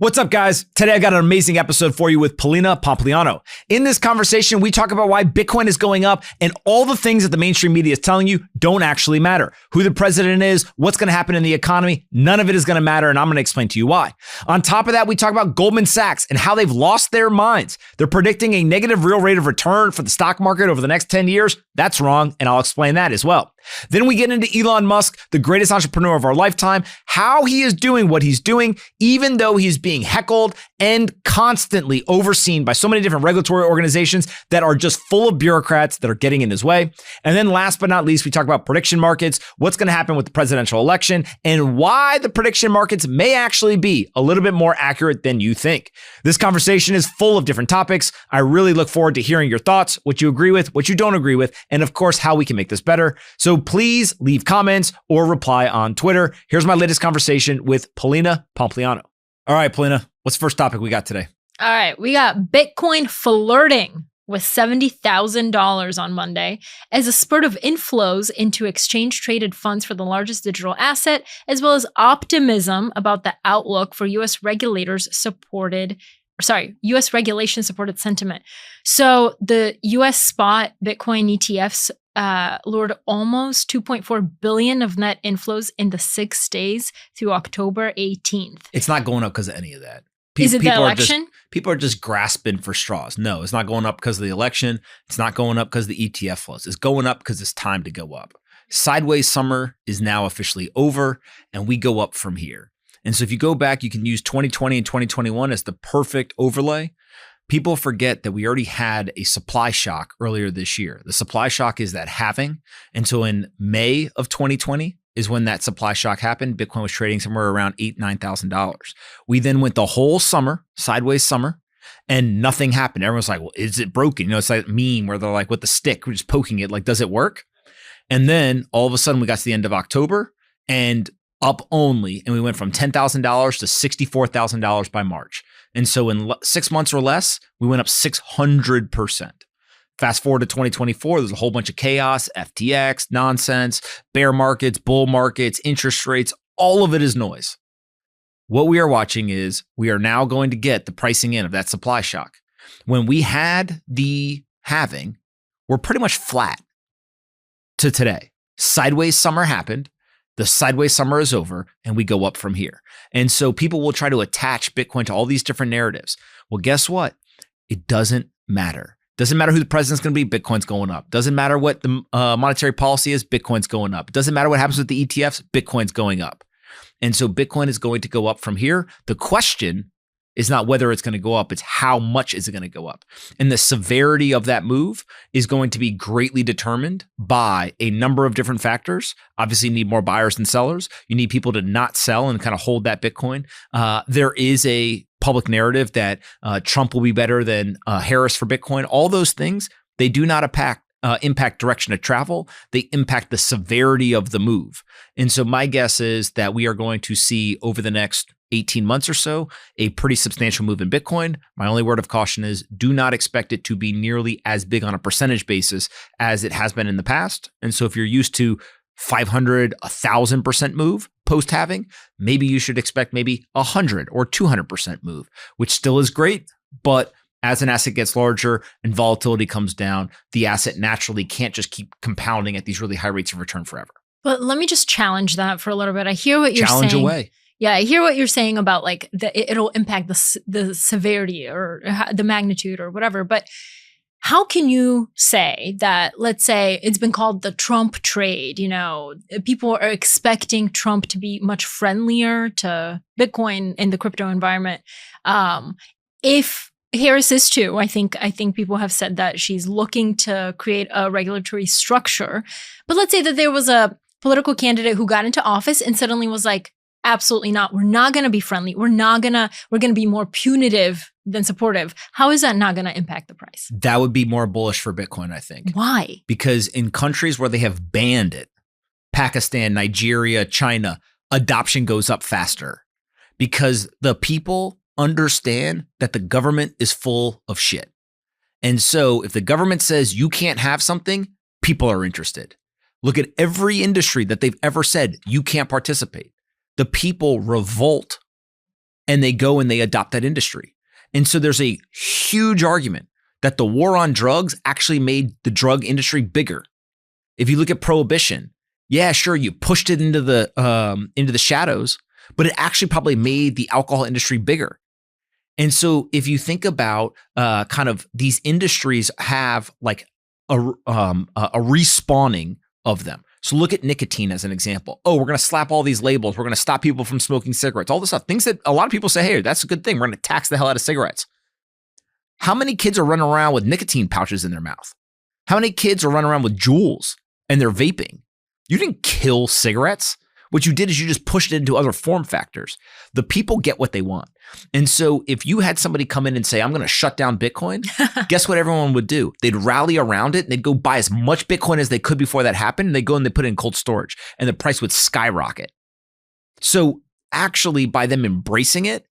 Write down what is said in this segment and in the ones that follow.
What's up, guys? Today I got an amazing episode for you with Polina Pompliano. In this conversation, we talk about why Bitcoin is going up and all the things that the mainstream media is telling you don't actually matter. Who the president is, what's going to happen in the economy, none of it is going to matter, and I'm going to explain to you why. On top of that, we talk about Goldman Sachs and how they've lost their minds. They're predicting a negative real rate of return for the stock market over the next 10 years. That's wrong, and I'll explain that as well. Then we get into Elon Musk, the greatest entrepreneur of our lifetime, how he is doing what he's doing, even though he's being heckled and constantly overseen by so many different regulatory organizations that are just full of bureaucrats that are getting in his way. And then last but not least, we talk about prediction markets, what's going to happen with the presidential election, and why the prediction markets may actually be a little bit more accurate than you think. This conversation is full of different topics. I really look forward to hearing your thoughts, what you agree with, what you don't agree with, and of course, how we can make this better. So please leave comments or reply on Twitter. Here's my latest conversation with Polina Pompliano. All right, Polina, what's the first topic we got today? All right, we got Bitcoin flirting with $70,000 on Monday as a spurt of inflows into exchange-traded funds for the largest digital asset, as well as optimism about the outlook for U.S. regulation-supported sentiment. So the U.S. spot Bitcoin ETFs lured almost $2.4 billion of net inflows in the 6 days through October 18th. It's not going up because of any of that. Is it the election? People are just grasping for straws. No, it's not going up because of the election. It's not going up because the ETF flows. It's going up because it's time to go up. Sideways summer is now officially over, and we go up from here. And so if you go back, you can use 2020 and 2021 as the perfect overlay. People forget that we already had a supply shock earlier this year. The supply shock is that halving. And so in May of 2020 is when that supply shock happened. Bitcoin was trading somewhere around $8,000, $9,000. We then went the whole summer, sideways summer, and nothing happened. Everyone's like, well, is it broken? You know, it's like a meme where they're like with the stick, we're just poking it, like, does it work? And then all of a sudden we got to the end of October and up only, and we went from $10,000 to $64,000 by March. And so in 6 months or less, we went up 600%. Fast forward to 2024, there's a whole bunch of chaos, FTX, nonsense, bear markets, bull markets, interest rates, all of it is noise. What we are watching is we are now going to get the pricing in of that supply shock. When we had the halving, we're pretty much flat to today. Sideways summer happened. The sideways summer is over and we go up from here. And so people will try to attach Bitcoin to all these different narratives. Well, guess what? It doesn't matter. Doesn't matter who the president's going to be, Bitcoin's going up. Doesn't matter what the monetary policy is, Bitcoin's going up. Doesn't matter what happens with the ETFs, Bitcoin's going up. And so Bitcoin is going to go up from here. The question is not whether it's going to go up, it's how much is it going to go up. And the severity of that move is going to be greatly determined by a number of different factors. Obviously, you need more buyers than sellers. You need people to not sell and kind of hold that Bitcoin. There is a public narrative that Trump will be better than Harris for Bitcoin. All those things, they do not impact direction of travel. They impact the severity of the move. And so my guess is that we are going to see over the next 18 months or so, a pretty substantial move in Bitcoin. My only word of caution is do not expect it to be nearly as big on a percentage basis as it has been in the past. And so if you're used to 500, 1,000% move post-halving, maybe you should expect maybe 100 or 200% move, which still is great. But as an asset gets larger and volatility comes down, the asset naturally can't just keep compounding at these really high rates of return forever. But let me just challenge that for a little bit. I hear what you're saying. Challenge away. Yeah, I hear what you're saying about like it'll impact the severity or the magnitude or whatever. But how can you say that, let's say it's been called the Trump trade, you know, people are expecting Trump to be much friendlier to Bitcoin in the crypto environment. If Harris is too, I think people have said that she's looking to create a regulatory structure. But let's say that there was a political candidate who got into office and suddenly was like, absolutely not. We're not going to be friendly. We're going to be more punitive than supportive. How is that not going to impact the price? That would be more bullish for Bitcoin, I think. Why? Because in countries where they have banned it, Pakistan, Nigeria, China, adoption goes up faster because the people understand that the government is full of shit. And so if the government says you can't have something, people are interested. Look at every industry that they've ever said you can't participate. The people revolt and they go and they adopt that industry. And so there's a huge argument that the war on drugs actually made the drug industry bigger. If you look at prohibition, yeah, sure, you pushed it into the shadows, but it actually probably made the alcohol industry bigger. And so if you think about kind of these industries have like a respawning of them. So look at nicotine as an example. Oh, we're going to slap all these labels. We're going to stop people from smoking cigarettes, all this stuff. Things that a lot of people say, hey, that's a good thing. We're going to tax the hell out of cigarettes. How many kids are running around with nicotine pouches in their mouth? How many kids are running around with Juuls and they're vaping? You didn't kill cigarettes. What you did is you just pushed it into other form factors. The people get what they want. And so if you had somebody come in and say, I'm going to shut down Bitcoin, guess what everyone would do? They'd rally around it and they'd go buy as much Bitcoin as they could before that happened. And they go and they put it in cold storage and the price would skyrocket. So actually by them embracing it,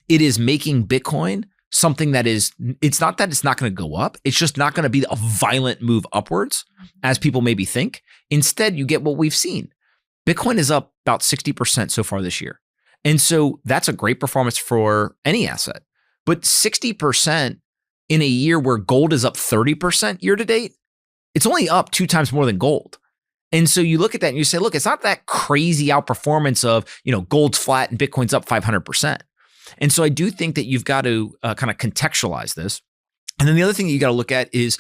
it is making Bitcoin something that is, it's not that it's not going to go up. It's just not going to be a violent move upwards as people maybe think. Instead, you get what we've seen. Bitcoin is up about 60% so far this year. And so that's a great performance for any asset. But 60% in a year where gold is up 30% year to date, it's only up 2 times more than gold. And so you look at that and you say, look, it's not that crazy outperformance of, gold's flat and Bitcoin's up 500%. And so I do think that you've got to kind of contextualize this. And then the other thing that you got to look at is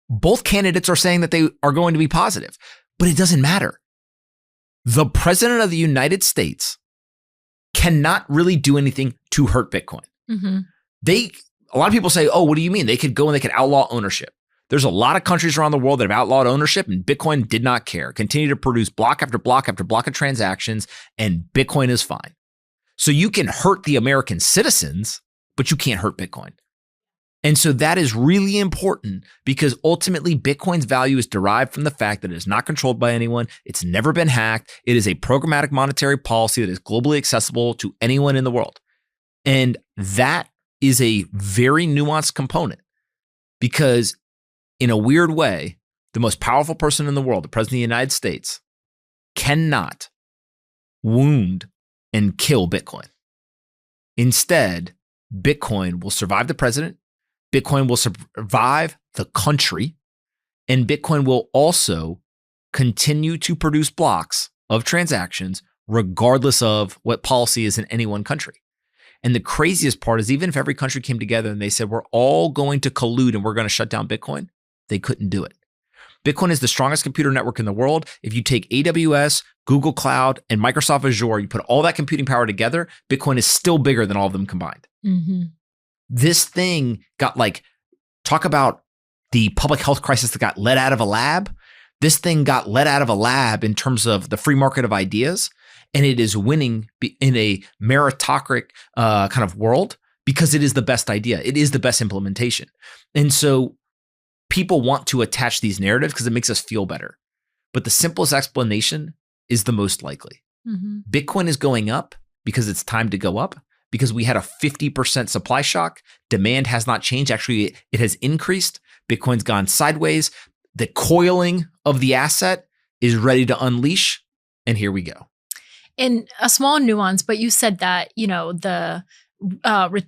both candidates are saying that they are going to be positive, but it doesn't matter. The president of the United States cannot really do anything to hurt Bitcoin. Mm-hmm. A lot of people say, oh, what do you mean? They could go and they could outlaw ownership. There's a lot of countries around the world that have outlawed ownership and Bitcoin did not care, continue to produce block after block after block of transactions, and Bitcoin is fine. So you can hurt the American citizens, but you can't hurt Bitcoin. And so that is really important because ultimately Bitcoin's value is derived from the fact that it is not controlled by anyone. It's never been hacked. It is a programmatic monetary policy that is globally accessible to anyone in the world. And that is a very nuanced component because in a weird way, the most powerful person in the world, the president of the United States, cannot wound and kill Bitcoin. Instead, Bitcoin will survive the president. Bitcoin will survive the country, and Bitcoin will also continue to produce blocks of transactions regardless of what policy is in any one country. And the craziest part is even if every country came together and they said, we're all going to collude and we're going to shut down Bitcoin, they couldn't do it. Bitcoin is the strongest computer network in the world. If you take AWS, Google Cloud, and Microsoft Azure, you put all that computing power together, Bitcoin is still bigger than all of them combined. Mm-hmm. This thing got talk about the public health crisis that got let out of a lab. This thing got let out of a lab in terms of the free market of ideas. And it is winning in a meritocratic kind of world because it is the best idea. It is the best implementation. And so people want to attach these narratives because it makes us feel better. But the simplest explanation is the most likely. Mm-hmm. Bitcoin is going up because it's time to go up. Because we had a 50% supply shock. Demand has not changed. Actually, it has increased. Bitcoin's gone sideways. The coiling of the asset is ready to unleash. And here we go. In a small nuance, but you said that, the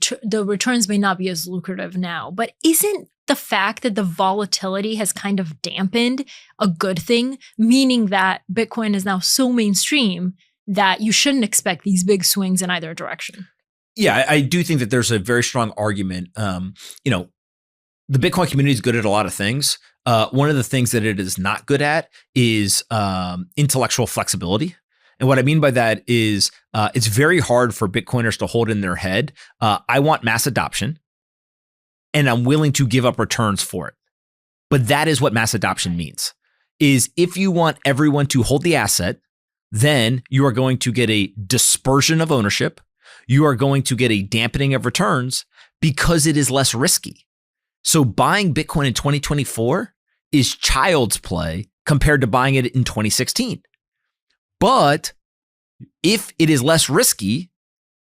returns may not be as lucrative now. But isn't the fact that the volatility has kind of dampened a good thing, meaning that Bitcoin is now so mainstream that you shouldn't expect these big swings in either direction? Yeah, I do think that there's a very strong argument. The Bitcoin community is good at a lot of things. One of the things that it is not good at is intellectual flexibility. And what I mean by that is it's very hard for Bitcoiners to hold in their head, I want mass adoption, and I'm willing to give up returns for it. But that is what mass adoption means, is if you want everyone to hold the asset, then you are going to get a dispersion of ownership. You are going to get a dampening of returns because it is less risky. So buying Bitcoin in 2024 is child's play compared to buying it in 2016. But if it is less risky,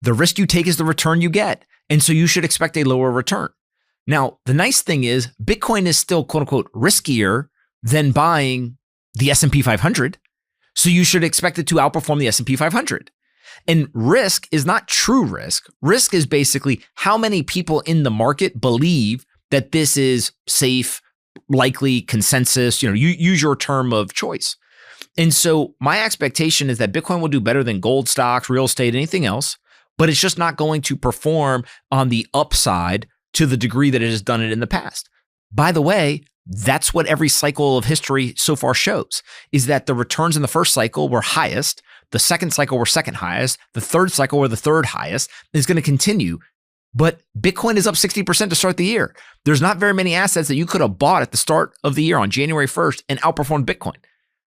the risk you take is the return you get. And so you should expect a lower return. Now, the nice thing is Bitcoin is still quote unquote riskier than buying the S&P 500. So you should expect it to outperform the S&P 500. And risk is not true risk. Risk is basically how many people in the market believe that this is safe, likely, consensus, you use your term of choice. And so my expectation is that Bitcoin will do better than gold, stocks, real estate, anything else, but it's just not going to perform on the upside to the degree that it has done it in the past. By the way, that's what every cycle of history so far shows, is that the returns in the first cycle were highest, the second cycle were second highest, the third cycle were the third highest. It's going to continue. But Bitcoin is up 60% to start the year. There's not very many assets that you could have bought at the start of the year on January 1st and outperformed Bitcoin.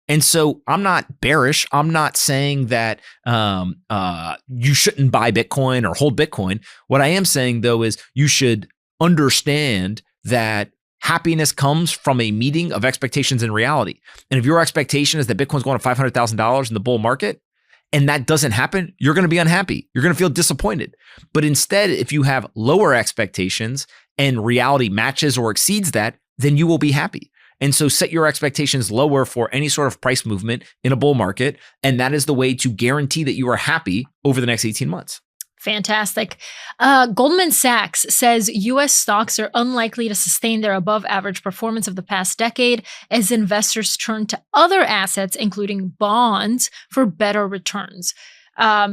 And so I'm not bearish. I'm not saying that you shouldn't buy Bitcoin or hold Bitcoin. What I am saying, though, is you should understand that happiness comes from a meeting of expectations and reality. And if your expectation is that Bitcoin's going to $500,000 in the bull market, and that doesn't happen, you're going to be unhappy. You're going to feel disappointed. But instead, if you have lower expectations and reality matches or exceeds that, then you will be happy. And so set your expectations lower for any sort of price movement in a bull market. And that is the way to guarantee that you are happy over the next 18 months. Fantastic. Goldman Sachs says U.S. stocks are unlikely to sustain their above average performance of the past decade as investors turn to other assets, including bonds, for better returns.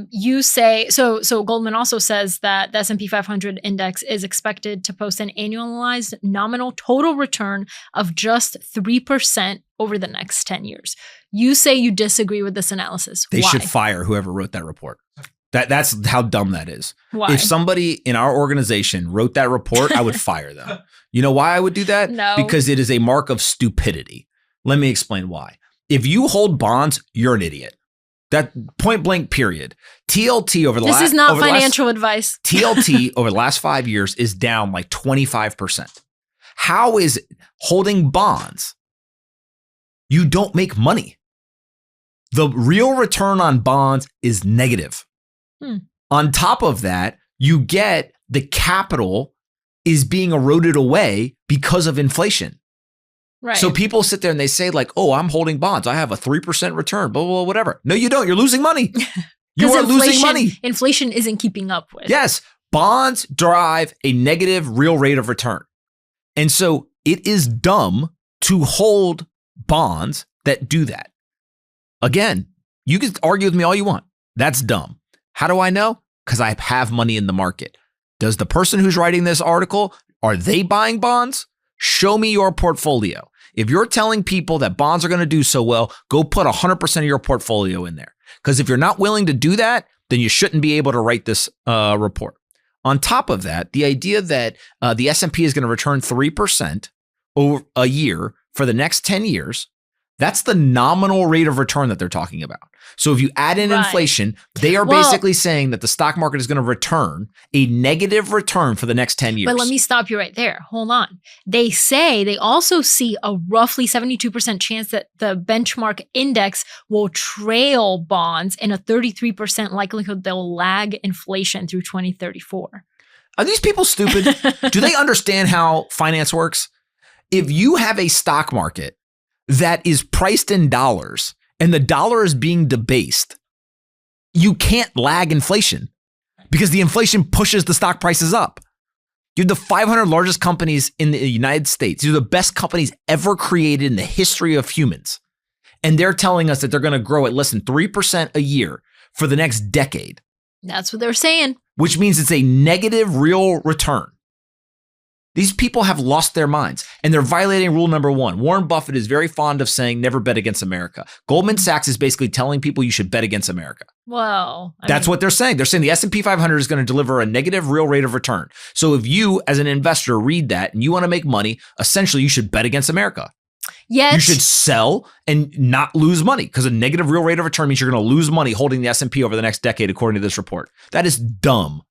You say, so Goldman also says that the S&P 500 index is expected to post an annualized nominal total return of just 3% over the next 10 years. You say you disagree with this analysis. They Why? should fire whoever wrote that report. That's how dumb that is. Why? If somebody in our organization wrote that report, I would fire them. You know why I would do that? No. Because it is a mark of stupidity. Let me explain why. If you hold bonds, you're an idiot. That point blank period. TLT over the last— This is not financial advice. TLT over the last 5 years is down like 25%. How is holding bonds? You don't make money. The real return on bonds is negative. On top of that, you get the capital is being eroded away because of inflation. Right. So people sit there and they say like, oh, I'm holding bonds. I have a 3% return, blah, blah, blah, whatever. No, you don't. You're losing money. You are losing money. Inflation isn't keeping up with. Yes. Bonds drive a negative real rate of return. And so it is dumb to hold bonds that do that. Again, you can argue with me all you want. That's dumb. How do I know? Because I have money in the market. Does the person who's writing this article, are they buying bonds? Show me your portfolio. If you're telling people that bonds are going to do so well, go put 100% of your portfolio in there. Because if you're not willing to do that, then you shouldn't be able to write this report. On top of that, the idea that the S&P is going to return 3% over a year for the next 10 years, that's the nominal rate of return that they're talking about. So if you add in inflation, they are basically saying that the stock market is going to return a negative return for the next 10 years. But let me stop you right there. Hold on. They say they also see a roughly 72% chance that the benchmark index will trail bonds and a 33% likelihood they'll lag inflation through 2034. Are these people stupid? Do they understand how finance works? If you have a stock market that is priced in dollars and the dollar is being debased, you can't lag inflation because the inflation pushes the stock prices up. You're the 500 largest companies in the United States. You're the best companies ever created in the history of humans. And they're telling us that they're going to grow at less than 3% a year for the next decade. That's what they're saying. Which means it's a negative real return. These people have lost their minds and they're violating rule number one. Warren Buffett is very fond of saying never bet against America. Goldman Sachs is basically telling people you should bet against America. Well, that's what they're saying. They're saying the S&P 500 is going to deliver a negative real rate of return. So if you as an investor read that and you want to make money, essentially you should bet against America. Yet, you should sell and not lose money because a negative real rate of return means you're going to lose money holding the S&P over the next decade, according to this report. That is dumb.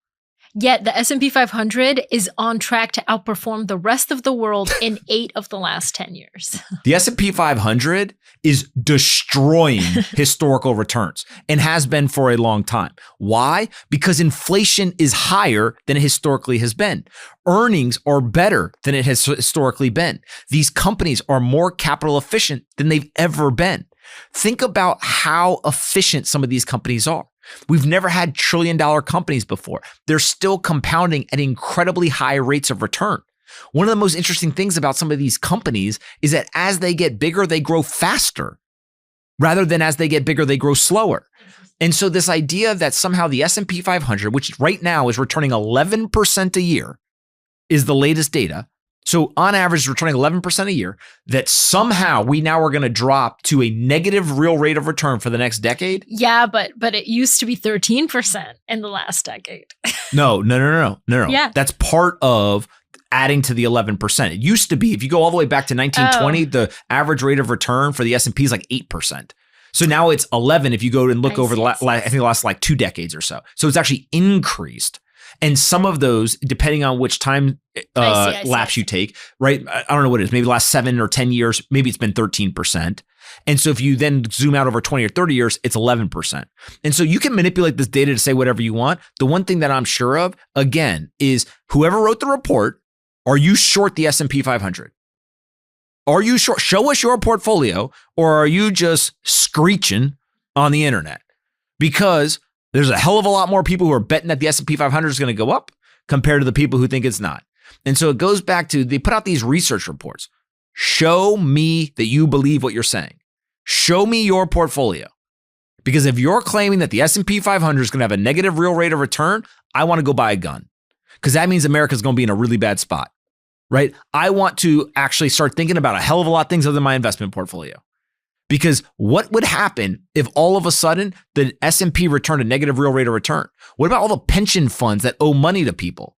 Yet the S&P 500 is on track to outperform the rest of the world in 8 of the last 10 years. The S&P 500 is destroying historical returns and has been for a long time. Why? Because inflation is higher than it historically has been. Earnings are better than it has historically been. These companies are more capital efficient than they've ever been. Think about how efficient some of these companies are. We've never had trillion-dollar companies before. They're still compounding at incredibly high rates of return. One of the most interesting things about some of these companies is that as they get bigger, they grow faster, rather than as they get bigger, they grow slower. And so this idea that somehow the S&P 500, which right now is returning 11% a year, is the latest data. So on average, returning 11% a year, that somehow we now are going to drop to a negative real rate of return for the next decade. Yeah, but it used to be 13% in the last decade. No. Yeah. That's part of adding to the 11%. It used to be, if you go all the way back to 1920, the average rate of return for the S&P is like 8%. So now it's 11 if you go and look over I think the last like 2 decades or so. So it's actually increased. And some of those, depending on which time lapse you take, right? I don't know what it is, maybe the last 7 or 10 years, maybe it's been 13%. And so if you then zoom out over 20 or 30 years, it's 11%. And so you can manipulate this data to say whatever you want. The one thing that I'm sure of, again, is whoever wrote the report, are you short the S&P 500? Are you short? Show us your portfolio, or are you just screeching on the internet? Because there's a hell of a lot more people who are betting that the S&P 500 is going to go up compared to the people who think it's not. And so it goes back to, they put out these research reports. Show me that you believe what you're saying. Show me your portfolio. Because if you're claiming that the S&P 500 is going to have a negative real rate of return, I want to go buy a gun. Because that means America's going to be in a really bad spot, right? I want to actually start thinking about a hell of a lot of things other than my investment portfolio. Because what would happen if all of a sudden the S&P returned a negative real rate of return? What about all the pension funds that owe money to people?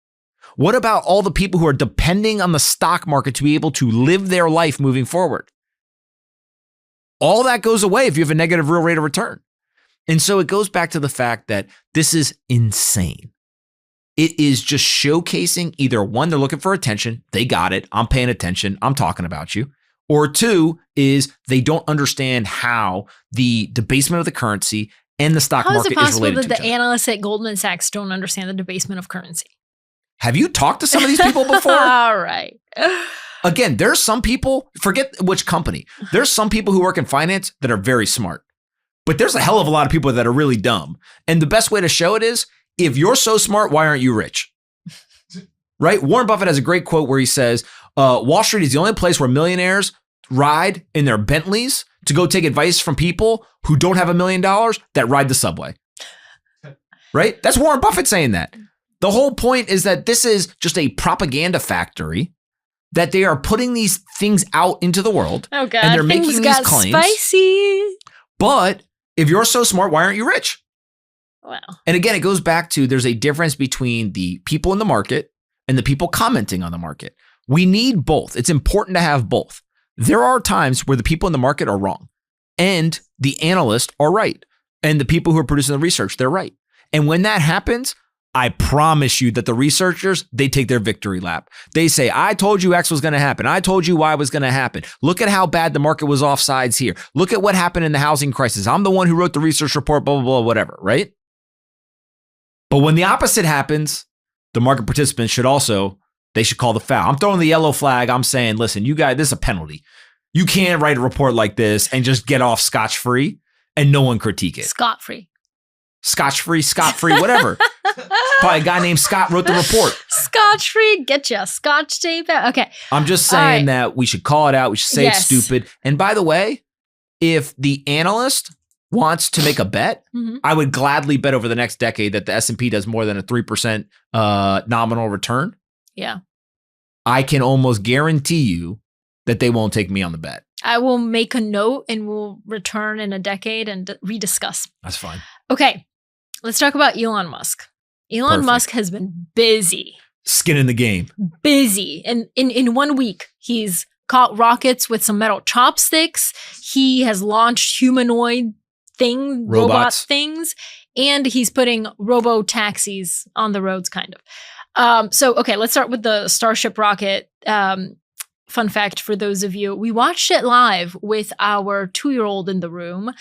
What about all the people who are depending on the stock market to be able to live their life moving forward? All that goes away if you have a negative real rate of return. And so it goes back to the fact that this is insane. It is just showcasing either one, they're looking for attention. They got it. I'm paying attention. I'm talking about you. Or two is they don't understand how the debasement of the currency and the stock market is related to each other. How is it possible that the analysts at Goldman Sachs don't understand the debasement of currency? Have you talked to some of these people before? All right. Again, there's some people, forget which company, there's some people who work in finance that are very smart, but there's a hell of a lot of people that are really dumb. And the best way to show it is, if you're so smart, why aren't you rich? Right? Warren Buffett has a great quote where he says, Wall Street is the only place where millionaires ride in their Bentleys to go take advice from people who don't have $1 million that ride the subway. Right? That's Warren Buffett saying that. The whole point is that this is just a propaganda factory, that they are putting these things out into the world. Oh God, and they're making things these got claims. Spicy. But if you're so smart, why aren't you rich? Wow. And again, it goes back to, there's a difference between the people in the market and the people commenting on the market. We need both. It's important to have both. There are times where the people in the market are wrong and the analysts are right. And the people who are producing the research, they're right. And when that happens, I promise you that the researchers, they take their victory lap. They say, I told you X was going to happen. I told you Y was going to happen. Look at how bad the market was offsides here. Look at what happened in the housing crisis. I'm the one who wrote the research report, blah, blah, blah, whatever, right? But when the opposite happens, the market participants should also, they should call the foul. I'm throwing the yellow flag. I'm saying, listen, you guys, this is a penalty. You can't write a report like this and just get off scotch-free and no one critique it. Scot-free. Scotch-free, scot-free, whatever. Probably a guy named Scott wrote the report. Scotch-free, get you scotch tape out. Okay. I'm just saying that we should call it out. We should say it's stupid. And by the way, if the analyst wants to make a bet, I would gladly bet over the next decade that the S&P does more than a 3% nominal return. Yeah. I can almost guarantee you that they won't take me on the bet. I will make a note and we'll return in a decade and rediscuss. That's fine. Okay. Let's talk about Elon Musk. Elon Musk has been busy. Skin in the game. Busy. And in 1 week, he's caught rockets with some metal chopsticks. He has launched humanoid robot things. And he's putting robo-taxis on the roads, kind of. Okay, let's start with the Starship rocket. Fun fact for those of you, we watched it live with our 2-year-old in the room,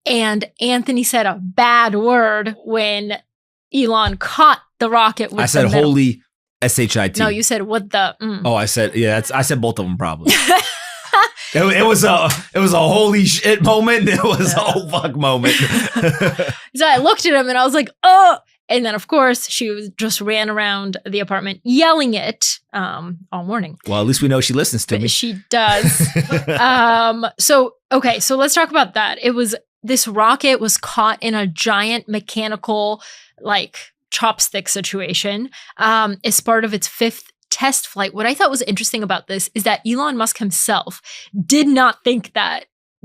and Anthony said a bad word when Elon caught the rocket with I said holy SHIT. No, you said what the Oh, I said both of them probably. It was a holy shit moment. It was a oh fuck moment. So I looked at him and I was like, oh. And then, of course, just ran around the apartment yelling it all morning. Well, at least we know she listens to me. She does. So let's talk about that. This rocket was caught in a giant mechanical, like, chopstick situation as part of its 5th test flight. What I thought was interesting about this is that Elon Musk himself did not think that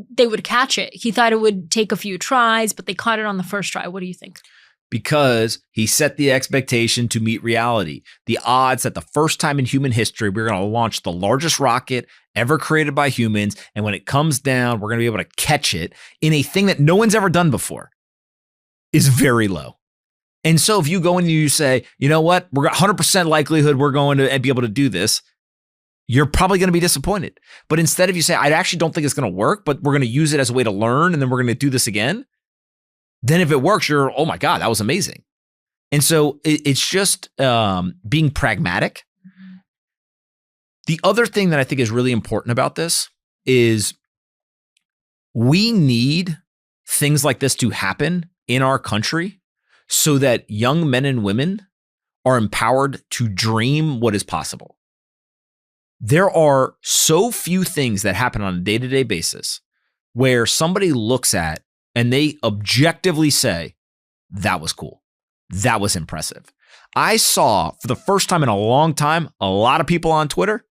they would catch it. He thought it would take a few tries, but they caught it on the first try. What do you think? Because he set the expectation to meet reality. The odds that the first time in human history, we're going to launch the largest rocket ever created by humans. And when it comes down, we're going to be able to catch it in a thing that no one's ever done before is very low. And so if you go in and you say, you know what, we're 100% likelihood we're going to be able to do this, you're probably going to be disappointed. But instead if you say, I actually don't think it's going to work, but we're going to use it as a way to learn and then we're going to do this again, then if it works, you're, oh my God, that was amazing. And so it's just being pragmatic. The other thing that I think is really important about this is we need things like this to happen in our country so that young men and women are empowered to dream what is possible. There are so few things that happen on a day-to-day basis where somebody looks at and they objectively say, that was cool. That was impressive. I saw for the first time in a long time, a lot of people on Twitter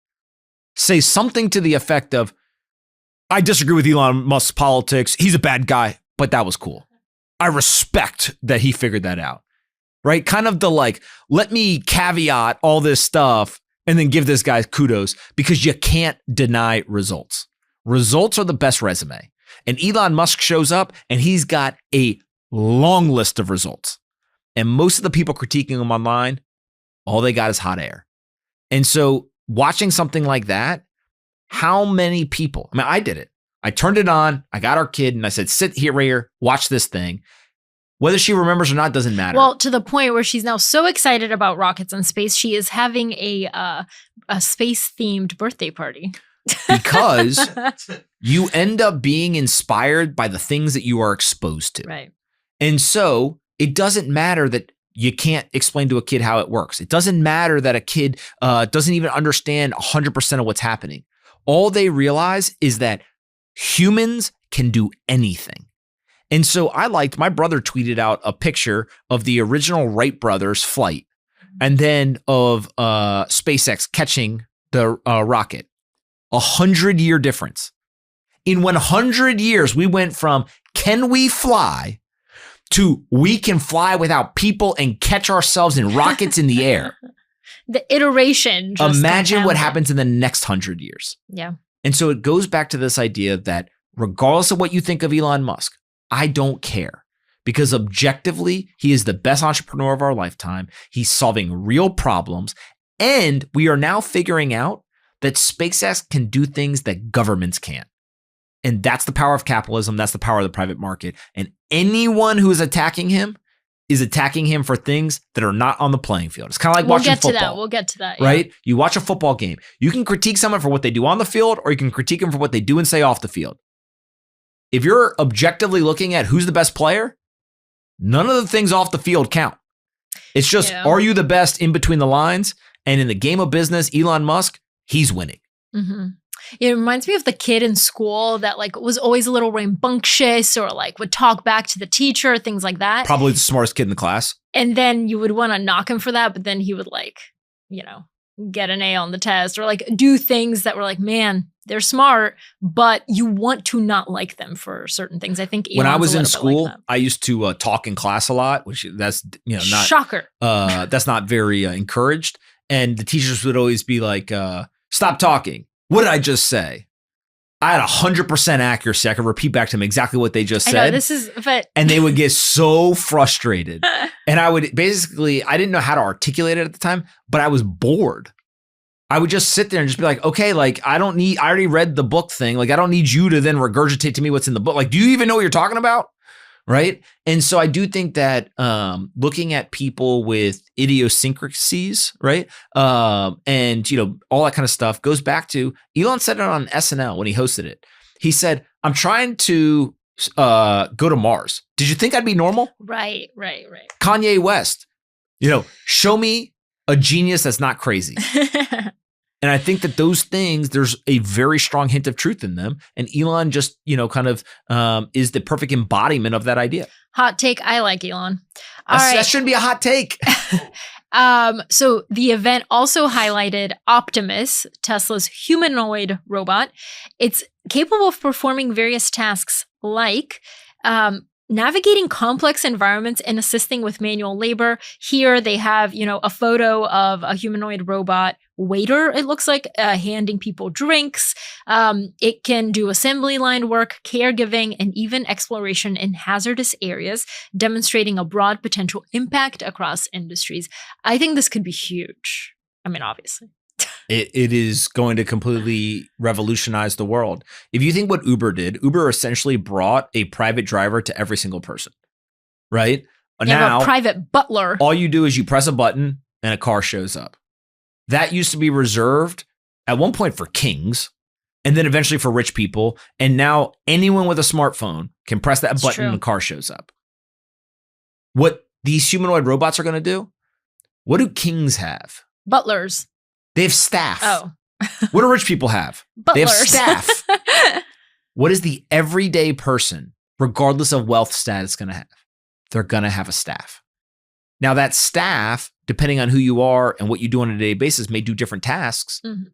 say something to the effect of, I disagree with Elon Musk's politics. He's a bad guy, but that was cool. I respect that he figured that out, right? Kind of the like, let me caveat all this stuff and then give this guy kudos because you can't deny results. Results are the best resume. And Elon Musk shows up and he's got a long list of results. And most of the people critiquing him online, all they got is hot air. And so watching something like that, how many people, I mean, I did it. I turned it on, I got our kid and I said, sit here, right here, watch this thing. Whether she remembers or not doesn't matter. Well, to the point where she's now so excited about rockets and space, she is having a space-themed birthday party. Because you end up being inspired by the things that you are exposed to. Right. And so it doesn't matter that you can't explain to a kid how it works. It doesn't matter that a kid doesn't even understand 100% of what's happening. All they realize is that humans can do anything. And so my brother tweeted out a picture of the original Wright brothers flight and then of SpaceX catching the rocket. 100-year difference. In 100 years, we went from can we fly to we can fly without people and catch ourselves in rockets in the air. The iteration. Imagine what happens in the next 100 years. Yeah. And so it goes back to this idea that regardless of what you think of Elon Musk, I don't care because objectively, he is the best entrepreneur of our lifetime. He's solving real problems. And we are now figuring out that SpaceX can do things that governments can't. And that's the power of capitalism. That's the power of the private market. And anyone who is attacking him for things that are not on the playing field. It's kind of like watching football. We'll get to that. Right? You watch a football game. You can critique someone for what they do on the field, or you can critique them for what they do and say off the field. If you're objectively looking at who's the best player, none of the things off the field count. It's just, are you the best in between the lines? And in the game of business, Elon Musk, he's winning. Mm-hmm. It reminds me of the kid in school that like was always a little rambunctious or like would talk back to the teacher, things like that. Probably the smartest kid in the class. And then you would want to knock him for that, but then he would like, get an A on the test or like do things that were like, man, they're smart, but you want to not like them for certain things. I think when I was in school, I used to talk in class a lot, which that's not shocker. That's not very encouraged. And the teachers would always be like, stop talking. What did I just say? I had 100% accuracy. I could repeat back to them exactly what they just said. And they would get so frustrated. And I didn't know how to articulate it at the time, but I was bored. I would just sit there and just be like, okay, like I already read the book thing. Like I don't need you to then regurgitate to me what's in the book. Like, do you even know what you're talking about? right? And so I do think that looking at people with idiosyncrasies, right, and all that kind of stuff goes back to Elon said it on SNL when he hosted it. He said, "I'm trying to go to Mars. Did you think I'd be normal?" Right. Kanye West, show me a genius that's not crazy. And I think that those things, there's a very strong hint of truth in them. And Elon just, kind of is the perfect embodiment of that idea. Hot take. I like Elon. All right. That shouldn't be a hot take. So the event also highlighted Optimus, Tesla's humanoid robot. It's capable of performing various tasks like navigating complex environments and assisting with manual labor. Here they have, a photo of a humanoid robot waiter, it looks like, handing people drinks. It can do assembly line work, caregiving, and even exploration in hazardous areas, demonstrating a broad potential impact across industries. I think this could be huge. I mean, obviously. It is going to completely revolutionize the world. If you think what Uber did, Uber essentially brought a private driver to every single person, right? Now, a private butler. All you do is you press a button and a car shows up. That used to be reserved at one point for kings and then eventually for rich people. And now anyone with a smartphone can press that button and the car shows up. What these humanoid robots are going to do, what do kings have? Butlers. They have staff. Oh. What do rich people have? Butlers. They have staff. What is the everyday person, regardless of wealth status, going to have? They're going to have a staff. Now, that staff, depending on who you are and what you do on a day-to-day basis, may do different tasks. Mm-hmm.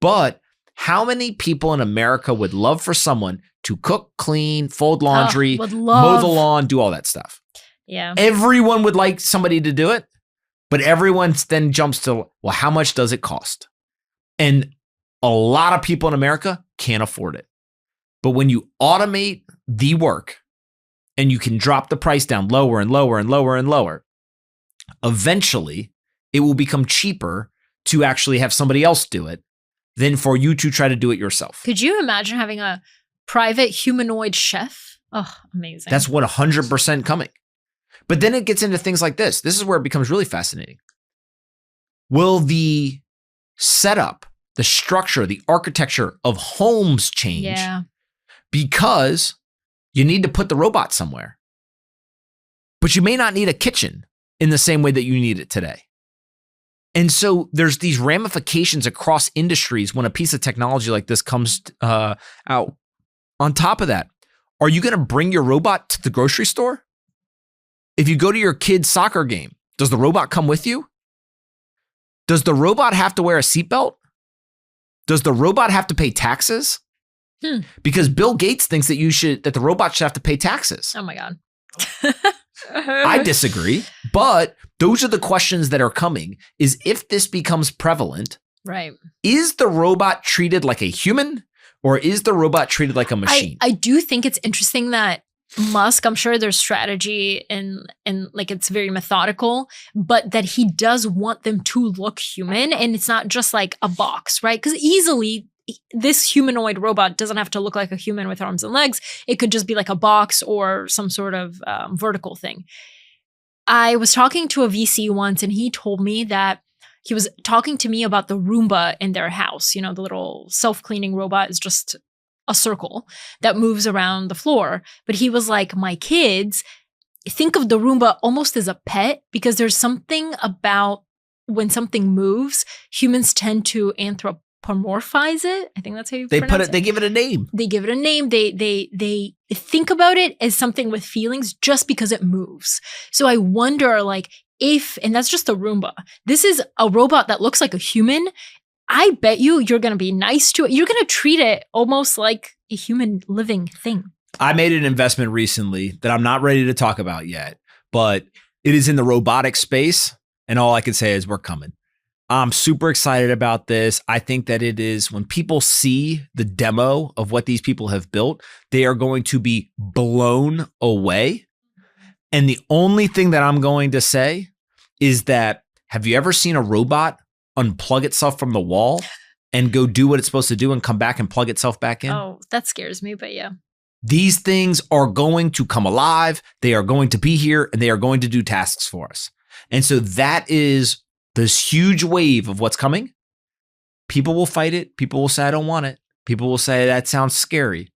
But how many people in America would love for someone to cook, clean, fold laundry, mow the lawn, do all that stuff? Yeah. Everyone would like somebody to do it. But everyone then jumps to, well, how much does it cost? And a lot of people in America can't afford it. But when you automate the work and you can drop the price down lower and lower and lower and lower, eventually it will become cheaper to actually have somebody else do it than for you to try to do it yourself. Could you imagine having a private humanoid chef? Oh, amazing. That's 100% coming. But then it gets into things like this. This is where it becomes really fascinating. Will the setup, the structure, the architecture of homes change? Yeah. Because you need to put the robot somewhere. But you may not need a kitchen in the same way that you need it today. And so there's these ramifications across industries when a piece of technology like this comes out. On top of that, are you going to bring your robot to the grocery store? If you go to your kid's soccer game, does the robot come with you? Does the robot have to wear a seatbelt? Does the robot have to pay taxes? Because Bill Gates thinks that the robot should have to pay taxes. Oh my God. I disagree, but those are the questions that are coming, is if this becomes prevalent, right? Is the robot treated like a human or is the robot treated like a machine? I do think it's interesting that Musk, I'm sure there's strategy and like it's very methodical, but that he does want them to look human and it's not just like a box, right? Because easily this humanoid robot doesn't have to look like a human with arms and legs. It could just be like a box or some sort of vertical thing. I was talking to a VC once and he told me that he was talking to me about the Roomba in their house. The little self-cleaning robot is just a circle that moves around the floor. But he was like, my kids think of the Roomba almost as a pet because there's something about when something moves, humans tend to anthropomorphize it. I think that's how you pronounce it. They give it a name. They give it a name. They think about it as something with feelings just because it moves. So I wonder and that's just a Roomba. This is a robot that looks like a human. I bet you're going to be nice to it. You're going to treat it almost like a human living thing. I made an investment recently that I'm not ready to talk about yet, but it is in the robotic space. And all I can say is we're coming. I'm super excited about this. I think that it is when people see the demo of what these people have built, they are going to be blown away. And the only thing that I'm going to say is that, have you ever seen a robot unplug itself from the wall and go do what it's supposed to do and come back and plug itself back in? Oh, that scares me, but yeah. These things are going to come alive. They are going to be here and they are going to do tasks for us. And so that is this huge wave of what's coming. People will fight it. People will say, I don't want it. People will say, that sounds scary.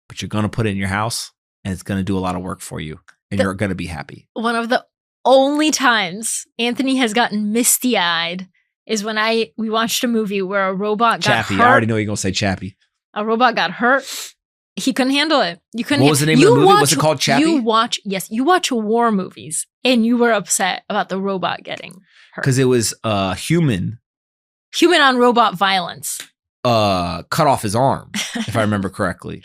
But you're going to put it in your house and it's going to do a lot of work for you. And you're going to be happy. One of the only times Anthony has gotten misty-eyed is when we watched a movie where a robot got Chappie. hurt. I already know you're going to say Chappie. A robot got hurt. He couldn't handle it. You couldn't. What was the name of the movie? Was it called Chappie? You watch war movies, and you were upset about the robot getting hurt. Because it was human on robot violence. Cut off his arm, if I remember correctly.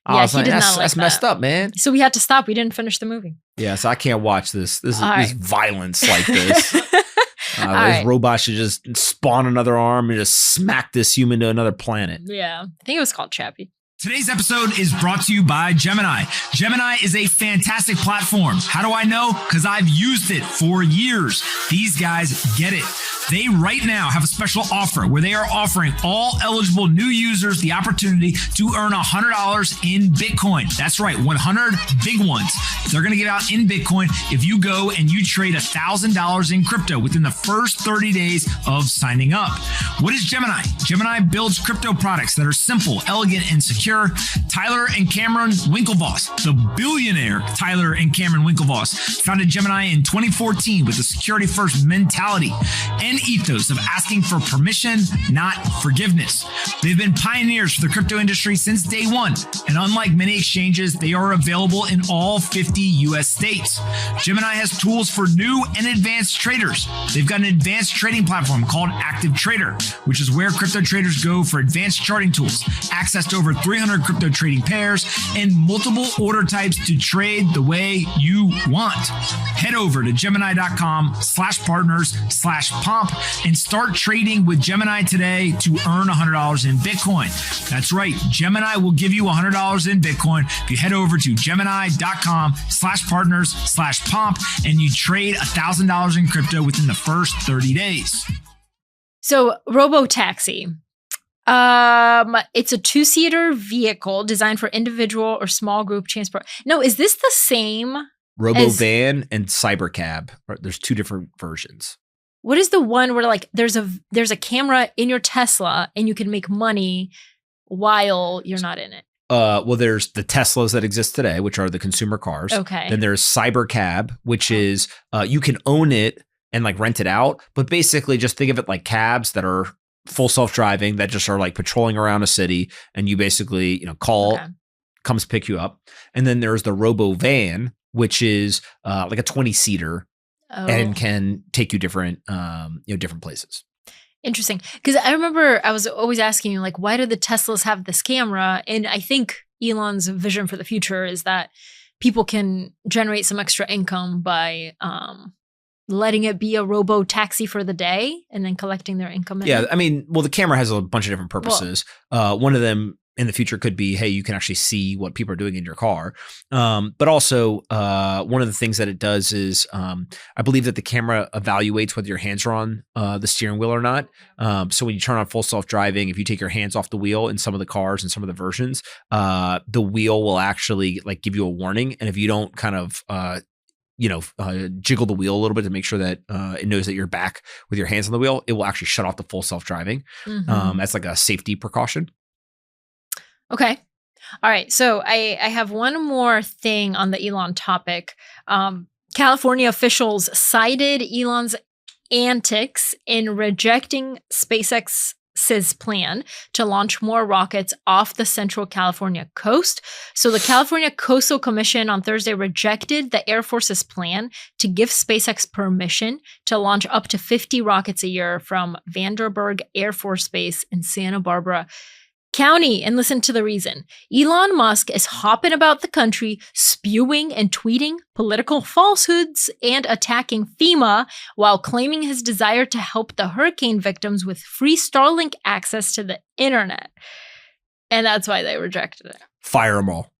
Yeah, he did not like that's that. messed up, man. So we had to stop. We didn't finish the movie. Yeah, so I can't watch this. This right. violence like this. This right. robot should just spawn another arm and just smack this human to another planet. Yeah, I think it was called Chappie. Today's episode is brought to you by Gemini. Gemini is a fantastic platform. How do I know? Because I've used it for years. These guys get it. They right now have a special offer where they are offering all eligible new users the opportunity to earn $100 in Bitcoin. That's right, 100 big ones. They're going to give out in Bitcoin if you go and you trade $1,000 in crypto within the first 30 days of signing up. What is Gemini? Gemini builds crypto products that are simple, elegant, and secure. Tyler and Cameron Winklevoss, the billionaire Tyler and Cameron Winklevoss, founded Gemini in 2014 with a security-first mentality and ethos of asking for permission, not forgiveness. They've been pioneers for the crypto industry since day one, and unlike many exchanges, they are available in all 50 US states. Gemini has tools for new and advanced traders. They've got an advanced trading platform called Active Trader, which is where crypto traders go for advanced charting tools, access to over 300 crypto trading pairs, and multiple order types to trade the way you want. Head over to Gemini.com/partners/pomp and start trading with Gemini today to earn $100 in Bitcoin. That's right. Gemini will give you $100 in Bitcoin if you head over to Gemini.com/partners/pomp and you trade $1,000 in crypto within the first 30 days. So Robotaxi. It's a 2-seater vehicle designed for individual or small group transport. No, is this the same? Robovan and Cybercab. There's two different versions. What is the one where like there's a camera in your Tesla and you can make money while you're not in it? Well, there's the Teslas that exist today, which are the consumer cars. Okay. Then there's Cybercab, which is you can own it and like rent it out, but basically just think of it like cabs that are full self-driving that just are like patrolling around a city, and you basically, call, comes pick you up. And then there's the Robovan, which is like a 20-seater and can take you different places. Interesting. Because I remember I was always asking you, like, why do the Teslas have this camera? And I think Elon's vision for the future is that people can generate some extra income by letting it be a robo taxi for the day and then collecting their income. Yeah. I mean, well, the camera has a bunch of different purposes. One of them in the future could be, hey, you can actually see what people are doing in your car. But also one of the things that it does is I believe that the camera evaluates whether your hands are on the steering wheel or not. So when you turn on full self-driving, if you take your hands off the wheel in some of the cars and some of the versions, the wheel will actually like give you a warning. And if you don't kind of jiggle the wheel a little bit to make sure that it knows that you're back with your hands on the wheel, it will actually shut off the full self-driving. That's like a safety precaution. Okay. All right. So I have one more thing on the Elon topic. California officials cited Elon's antics in rejecting SpaceX's plan to launch more rockets off the Central California coast. So the California Coastal Commission on Thursday rejected the Air Force's plan to give SpaceX permission to launch up to 50 rockets a year from Vandenberg Air Force Base in Santa Barbara County. And listen to the reason. Elon Musk is hopping about the country, spewing and tweeting political falsehoods and attacking FEMA while claiming his desire to help the hurricane victims with free Starlink access to the internet. And that's why they rejected it. Fire them all.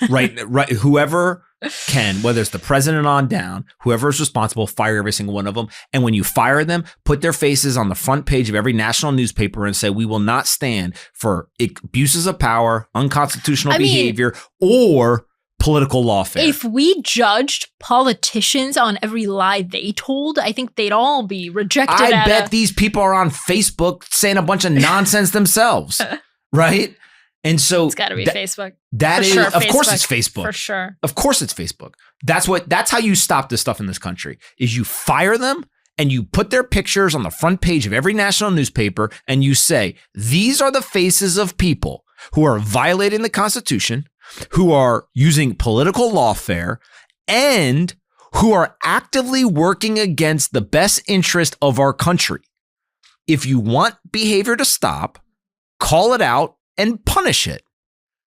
right? Whoever can, whether it's the president on down, whoever is responsible, fire every single one of them. And when you fire them, put their faces on the front page of every national newspaper and say, we will not stand for abuses of power, unconstitutional behavior, or political lawfare. If we judged politicians on every lie they told, I think they'd all be rejected. I bet these people are on Facebook saying a bunch of nonsense themselves, right? And so it's got to be Facebook. That is, of course, it's Facebook. For sure. Of course, it's Facebook. That's how you stop this stuff in this country. Is you fire them and you put their pictures on the front page of every national newspaper and you say, these are the faces of people who are violating the Constitution, who are using political lawfare, and who are actively working against the best interest of our country. If you want behavior to stop, call it out and punish it.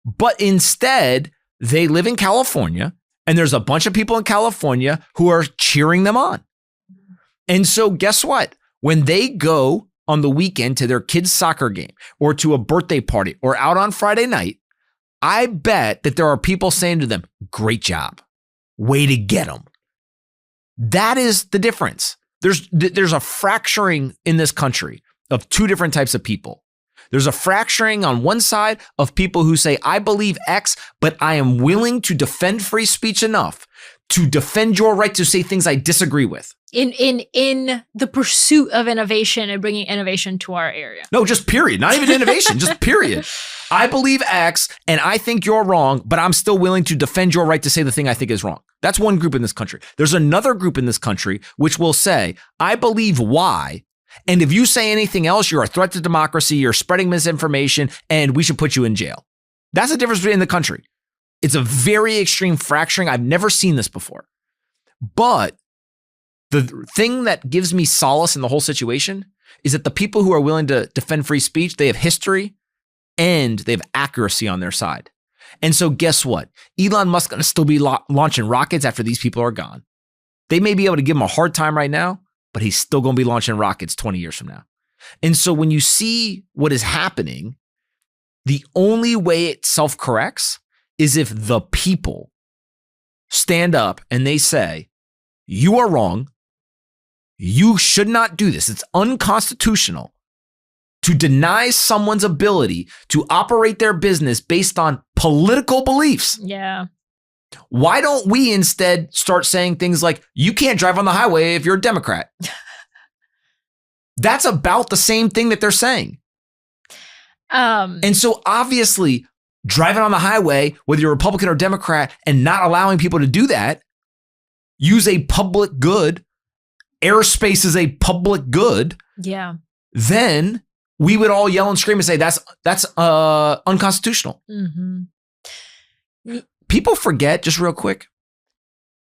But instead, they live in California, and there's a bunch of people in California who are cheering them on. And so guess what? When they go on the weekend to their kid's soccer game or to a birthday party or out on Friday night, I bet that there are people saying to them, great job, way to get them. That is the difference. There's a fracturing in this country of two different types of people. There's a fracturing on one side of people who say, I believe X, but I am willing to defend free speech enough to defend your right to say things I disagree with. In the pursuit of innovation and bringing innovation to our area. No, just period. Not even innovation, just period. I believe X and I think you're wrong, but I'm still willing to defend your right to say the thing I think is wrong. That's one group in this country. There's another group in this country which will say, I believe Y, and if you say anything else, you're a threat to democracy, you're spreading misinformation, and we should put you in jail. That's the difference in the country. It's a very extreme fracturing. I've never seen this before. But the thing that gives me solace in the whole situation is that the people who are willing to defend free speech, they have history and they have accuracy on their side. And so guess what? Elon Musk is going to still be launching rockets after these people are gone. They may be able to give him a hard time right now, but he's still going to be launching rockets 20 years from now. And so when you see what is happening, the only way it self-corrects is if the people stand up and they say, you are wrong. You should not do this. It's unconstitutional to deny someone's ability to operate their business based on political beliefs. Yeah. Why don't we instead start saying things like, you can't drive on the highway if you're a Democrat? That's about the same thing that they're saying. And so obviously driving on the highway, whether you're Republican or Democrat, and not allowing people to do that, use a public good, airspace is a public good. Yeah. Then we would all yell and scream and say, that's unconstitutional. Mm-hmm. People forget, just real quick,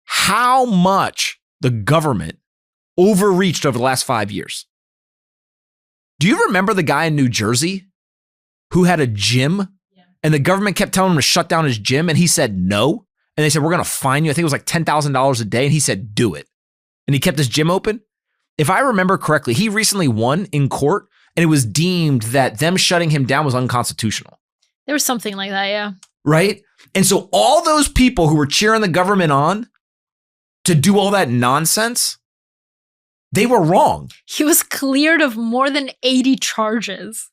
how much the government overreached over the last 5 years. Do you remember the guy in New Jersey who had a gym and the government kept telling him to shut down his gym and he said no? And they said, we're going to fine you. I think it was like $10,000 a day. And he said, do it. And he kept his gym open. If I remember correctly, he recently won in court and it was deemed that them shutting him down was unconstitutional. There was something like that, yeah. Right? And so all those people who were cheering the government on to do all that nonsense, they were wrong. He was cleared of more than 80 charges.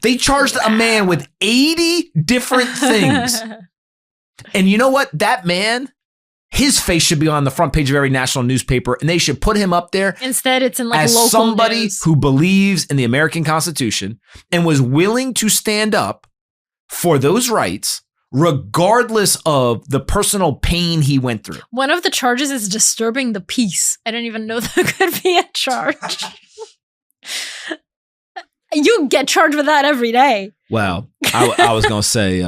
They charged a man with 80 different things. And you know what? That man, his face should be on the front page of every national newspaper, and they should put him up there. Instead, it's in like as local somebody news. Who believes in the American Constitution and was willing to stand up for those rights, regardless of the personal pain he went through. One of the charges is disturbing the peace. I didn't even know that could be a charge. You get charged with that every day. Well, I was going to say...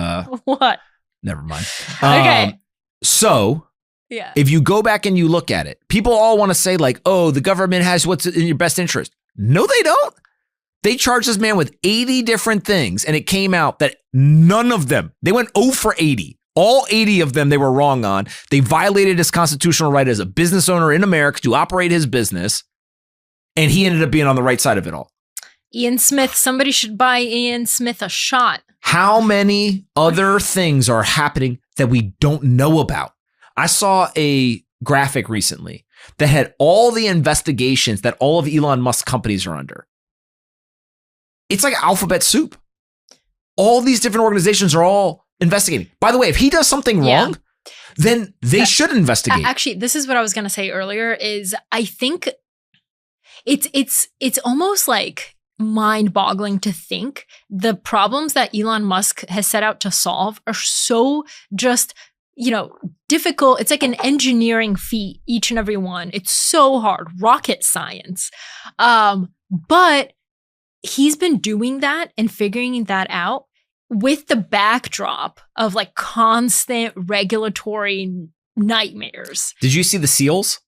what? Never mind. Okay. So... Yeah. If you go back and you look at it, people all want to say like, oh, the government has what's in your best interest. No, they don't. They charged this man with 80 different things, and it came out that none of them, they went 0 for 80. All 80 of them they were wrong on. They violated his constitutional right as a business owner in America to operate his business, and he ended up being on the right side of it all. Ian Smith, somebody should buy Ian Smith a shot. How many other things are happening that we don't know about? I saw a graphic recently that had all the investigations that all of Elon Musk's companies are under. It's like alphabet soup. All these different organizations are all investigating. By the way, if he does something wrong, then they should investigate. Actually, this is what I was going to say earlier is I think it's almost like mind-boggling to think the problems that Elon Musk has set out to solve are so just, difficult. It's like an engineering feat, each and every one. It's so hard, rocket science. But he's been doing that and figuring that out with the backdrop of like constant regulatory nightmares. Did you see the SEALs?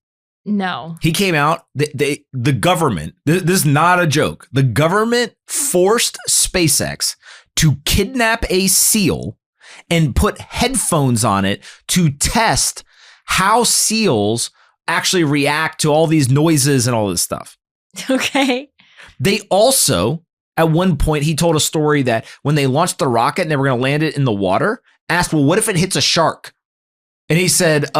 No. He came out, the government, this is not a joke. The government forced SpaceX to kidnap a SEAL and put headphones on it to test how SEALs actually react to all these noises and all this stuff. Okay. They also, at one point, he told a story that when they launched the rocket and they were going to land it in the water, asked, well, what if it hits a shark? And he said, the